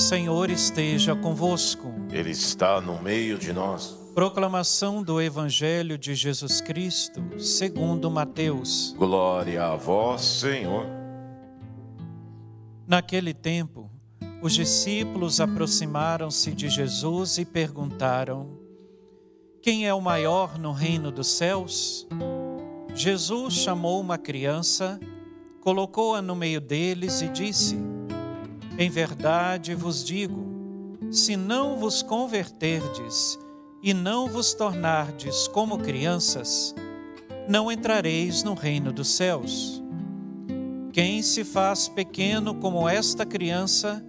Senhor esteja convosco. Ele está no meio de nós. Proclamação do Evangelho de Jesus Cristo, segundo Mateus. Glória a vós, Senhor. Naquele tempo, os discípulos aproximaram-se de Jesus e perguntaram: quem é o maior no reino dos céus? Jesus chamou uma criança, colocou-a no meio deles e disse: em verdade vos digo, se não vos converterdes e não vos tornardes como crianças, não entrareis no reino dos céus. Quem se faz pequeno como esta criança,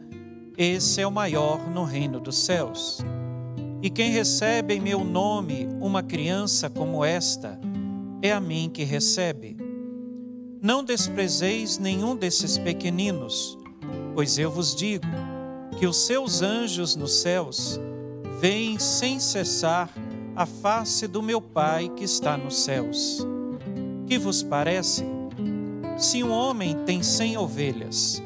esse é o maior no reino dos céus. E quem recebe em meu nome uma criança como esta, é a mim que recebe. Não desprezeis nenhum desses pequeninos, pois eu vos digo que os seus anjos nos céus veem sem cessar a face do meu Pai que está nos céus. Que vos parece? Se um homem tem 100 ovelhas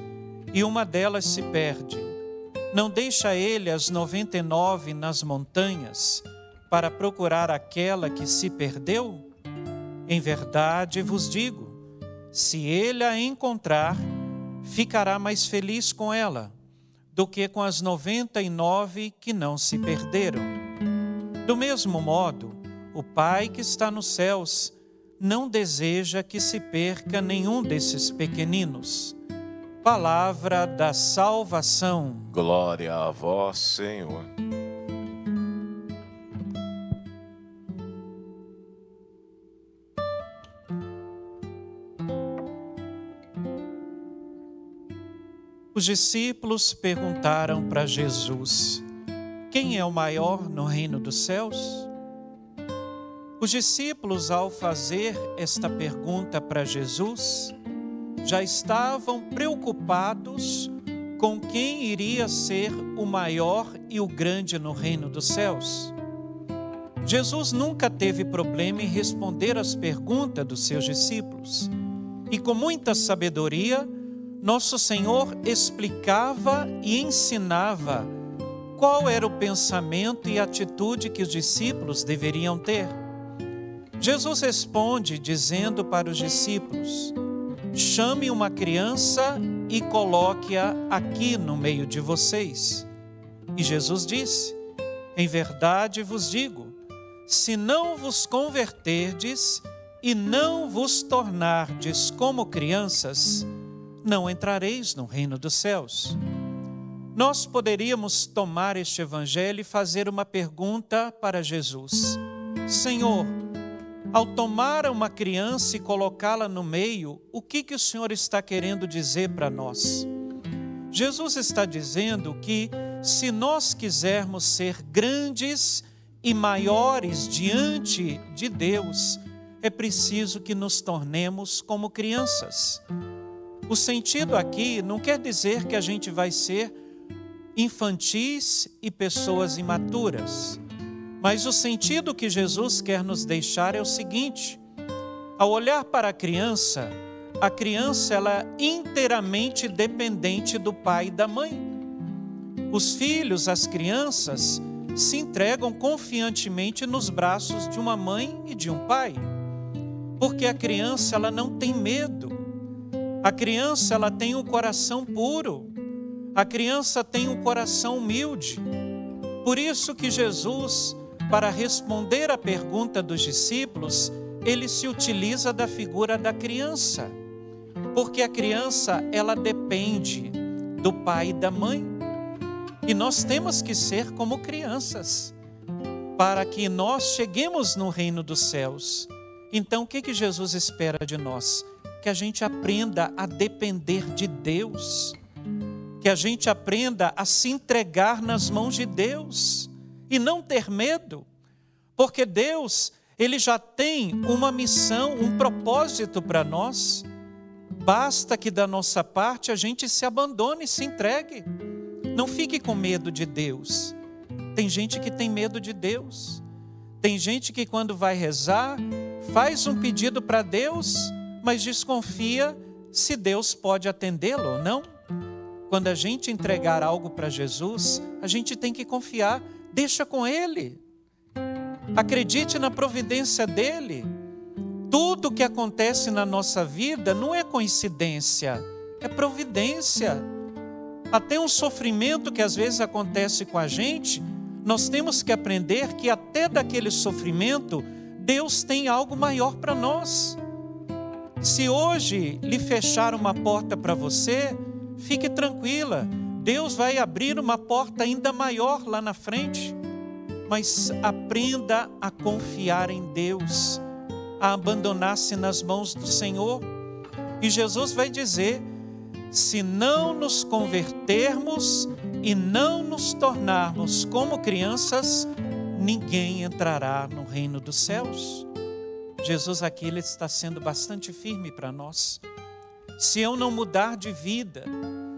e uma delas se perde, não deixa ele as 99 nas montanhas para procurar aquela que se perdeu? Em verdade vos digo, se ele a encontrar, ficará mais feliz com ela do que com as 99 que não se perderam. Do mesmo modo, o Pai que está nos céus não deseja que se perca nenhum desses pequeninos. Palavra da salvação. Glória a vós, Senhor. Os discípulos perguntaram para Jesus: quem é o maior no reino dos céus? Os discípulos, ao fazer esta pergunta para Jesus, já estavam preocupados com quem iria ser o maior e o grande no reino dos céus. Jesus nunca teve problema em responder às perguntas dos seus discípulos. E com muita sabedoria, nosso Senhor explicava e ensinava qual era o pensamento e atitude que os discípulos deveriam ter. Jesus responde dizendo para os discípulos: chame uma criança e coloque-a aqui no meio de vocês. E Jesus disse: em verdade vos digo, se não vos converterdes e não vos tornardes como crianças, não entrareis no reino dos céus. Nós poderíamos tomar este evangelho e fazer uma pergunta para Jesus: Senhor, ao tomar uma criança e colocá-la no meio, o que o Senhor está querendo dizer para nós? Jesus está dizendo que se nós quisermos ser grandes e maiores diante de Deus, é preciso que nos tornemos como crianças. O sentido aqui não quer dizer que a gente vai ser infantis e pessoas imaturas. Mas o sentido que Jesus quer nos deixar é o seguinte: ao olhar para a criança ela é inteiramente dependente do pai e da mãe. Os filhos, as crianças, se entregam confiantemente nos braços de uma mãe e de um pai. Porque a criança, ela não tem medo. A criança, ela tem um coração puro. A criança tem um coração humilde. Por isso que Jesus, para responder à pergunta dos discípulos, ele se utiliza da figura da criança. Porque a criança, ela depende do pai e da mãe. E nós temos que ser como crianças, para que nós cheguemos no reino dos céus. Então, o que Jesus espera de nós? Que a gente aprenda a depender de Deus. Que a gente aprenda a se entregar nas mãos de Deus e não ter medo, porque Deus, Ele já tem uma missão, um propósito para nós. Basta que da nossa parte a gente se abandone e se entregue. Não fique com medo de Deus. Tem gente que tem medo de Deus. Tem gente que quando vai rezar, faz um pedido para Deus, mas desconfia se Deus pode atendê-lo ou não. quando a gente entregar algo para Jesus, a gente tem que confiar, deixa com Ele. Acredite na providência dEle. Tudo que acontece na nossa vida não é coincidência, é providência. Até um sofrimento que às vezes acontece com a gente, nós temos que aprender que até daquele sofrimento, Deus tem algo maior para nós. Se hoje lhe fechar uma porta para você, fique tranquila, Deus vai abrir uma porta ainda maior lá na frente. Mas aprenda a confiar em Deus, a abandonar-se nas mãos do Senhor. E Jesus vai dizer, se não nos convertermos e não nos tornarmos como crianças, ninguém entrará no reino dos céus. Jesus aqui ele está sendo bastante firme para nós. Se eu não mudar de vida,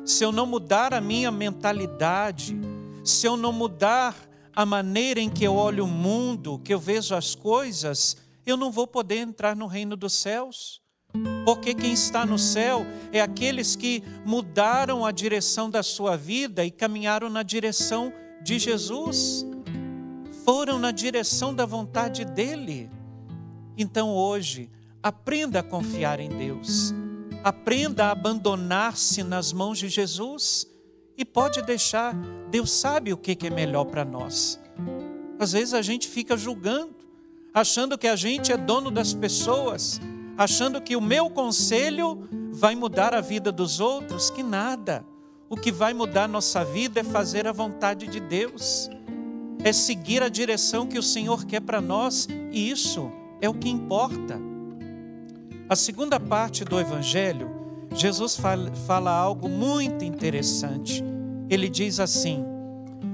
se eu não mudar a minha mentalidade, se eu não mudar a maneira em que eu olho o mundo, que eu vejo as coisas, eu não vou poder entrar no reino dos céus. Porque quem está no céu é aqueles que mudaram a direção da sua vida e caminharam na direção de Jesus. Foram na direção da vontade dEle. Então hoje, aprenda a confiar em Deus. Aprenda a abandonar-se nas mãos de Jesus. E pode deixar, Deus sabe o que é melhor para nós. Às vezes a gente fica julgando, achando que a gente é dono das pessoas, achando que o meu conselho vai mudar a vida dos outros, que nada. O que vai mudar a nossa vida é fazer a vontade de Deus, é seguir a direção que o Senhor quer para nós, e isso é o que importa. A segunda parte do Evangelho, Jesus fala algo muito interessante. Ele diz assim,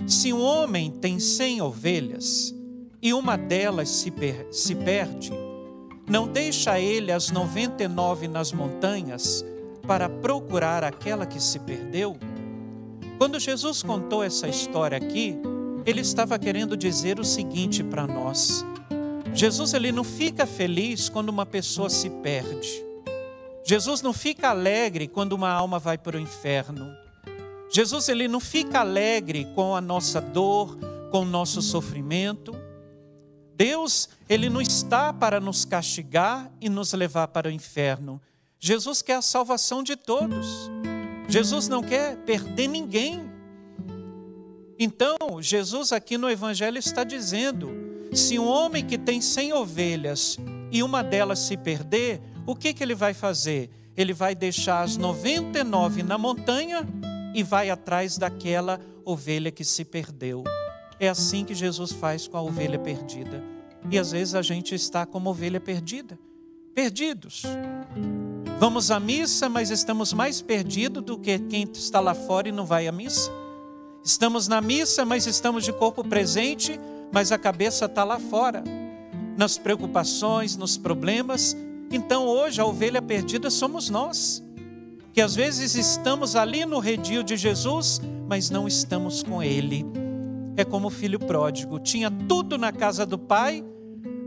se um homem tem 100 ovelhas e uma delas se perde, não deixa ele as 99 nas montanhas para procurar aquela que se perdeu? Quando Jesus contou essa história aqui, ele estava querendo dizer o seguinte para nós. Jesus ele não fica feliz quando uma pessoa se perde. Jesus não fica alegre quando uma alma vai para o inferno. Jesus ele não fica alegre com a nossa dor, com o nosso sofrimento. Deus, ele não está para nos castigar e nos levar para o inferno. Jesus quer a salvação de todos. Jesus não quer perder ninguém. Então, Jesus aqui no Evangelho está dizendo, se um homem que tem 100 ovelhas e uma delas se perder, o que ele vai fazer? Ele vai deixar as 99 na montanha e vai atrás daquela ovelha que se perdeu. É assim que Jesus faz com a ovelha perdida. E às vezes a gente está como ovelha perdida. Perdidos. Vamos à missa, mas estamos mais perdidos do que quem está lá fora e não vai à missa. Estamos na missa, mas estamos de corpo presente, mas a cabeça está lá fora. Nas preocupações, nos problemas. Então hoje a ovelha perdida somos nós. Que às vezes estamos ali no redil de Jesus, mas não estamos com Ele. É como o filho pródigo, tinha tudo na casa do pai,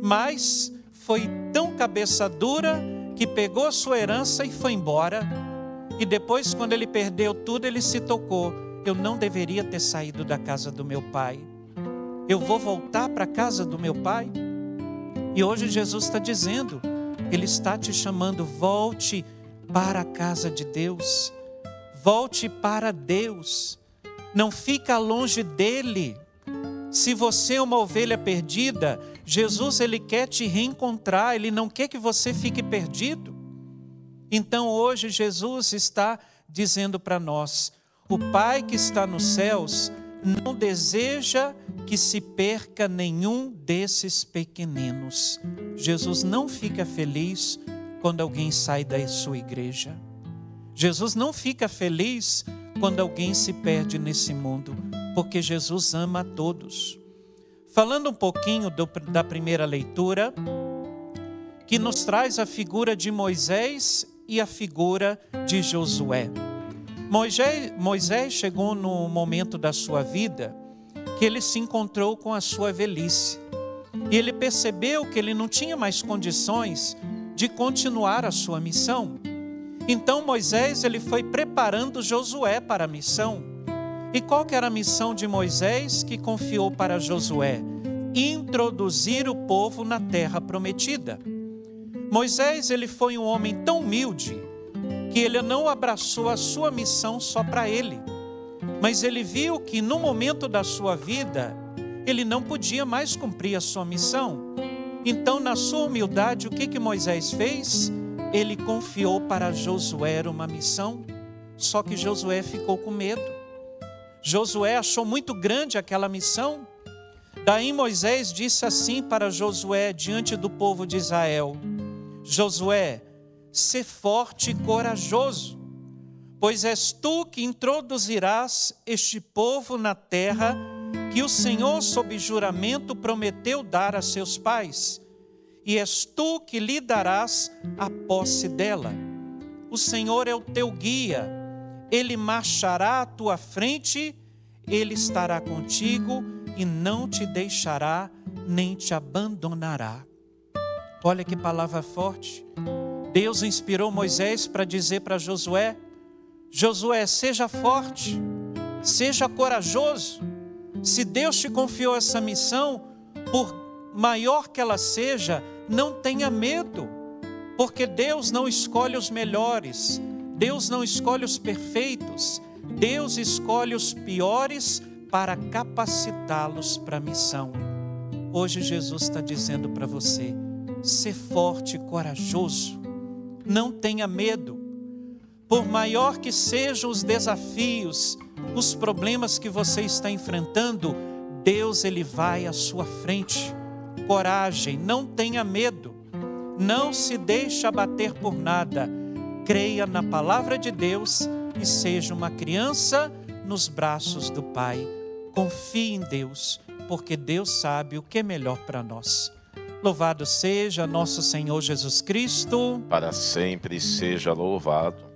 mas foi tão cabeça dura que pegou a sua herança e foi embora. E depois, quando ele perdeu tudo, ele se tocou. Eu não deveria ter saído da casa do meu pai. Eu vou voltar para a casa do meu pai? E hoje Jesus está dizendo, Ele está te chamando, volte para a casa de Deus. Volte para Deus. Não fica longe dEle. Se você é uma ovelha perdida, Jesus ele quer te reencontrar, Ele não quer que você fique perdido. Então hoje Jesus está dizendo para nós, o Pai que está nos céus não deseja que se perca nenhum desses pequeninos. Jesus não fica feliz quando alguém sai da sua igreja. Jesus não fica feliz quando alguém se perde nesse mundo, porque Jesus ama a todos. Falando um pouquinho da primeira leitura, que nos traz a figura de Moisés e a figura de Josué. Moisés chegou no momento da sua vida que ele se encontrou com a sua velhice. E ele percebeu que ele não tinha mais condições de continuar a sua missão. Então Moisés ele foi preparando Josué para a missão. E qual que era a missão de Moisés que confiou para Josué? Introduzir o povo na terra prometida. Moisés ele foi um homem tão humilde que ele não abraçou a sua missão só para ele. Mas ele viu que no momento da sua vida, ele não podia mais cumprir a sua missão. Então, na sua humildade, o que Moisés fez? Ele confiou para Josué uma missão, só que Josué ficou com medo. Josué achou muito grande aquela missão. Daí Moisés disse assim para Josué diante do povo de Israel: Josué, sê forte e corajoso, pois és tu que introduzirás este povo na terra que o Senhor, sob juramento, prometeu dar a seus pais, e és tu que lhe darás a posse dela. O Senhor é o teu guia, Ele marchará à tua frente, Ele estará contigo e não te deixará nem te abandonará. Olha que palavra forte. Deus inspirou Moisés para dizer para Josué: Josué, seja forte, seja corajoso. Se Deus te confiou essa missão, por maior que ela seja, não tenha medo, porque Deus não escolhe os melhores, Deus não escolhe os perfeitos, Deus escolhe os piores para capacitá-los para a missão. Hoje Jesus está dizendo para você: ser forte e corajoso, não tenha medo. Por maior que sejam os desafios, os problemas que você está enfrentando, Deus ele vai à sua frente. Coragem, não tenha medo, não se deixe abater por nada. Creia na palavra de Deus e seja uma criança nos braços do Pai. Confie em Deus, porque Deus sabe o que é melhor para nós. Louvado seja nosso Senhor Jesus Cristo. Para sempre seja louvado.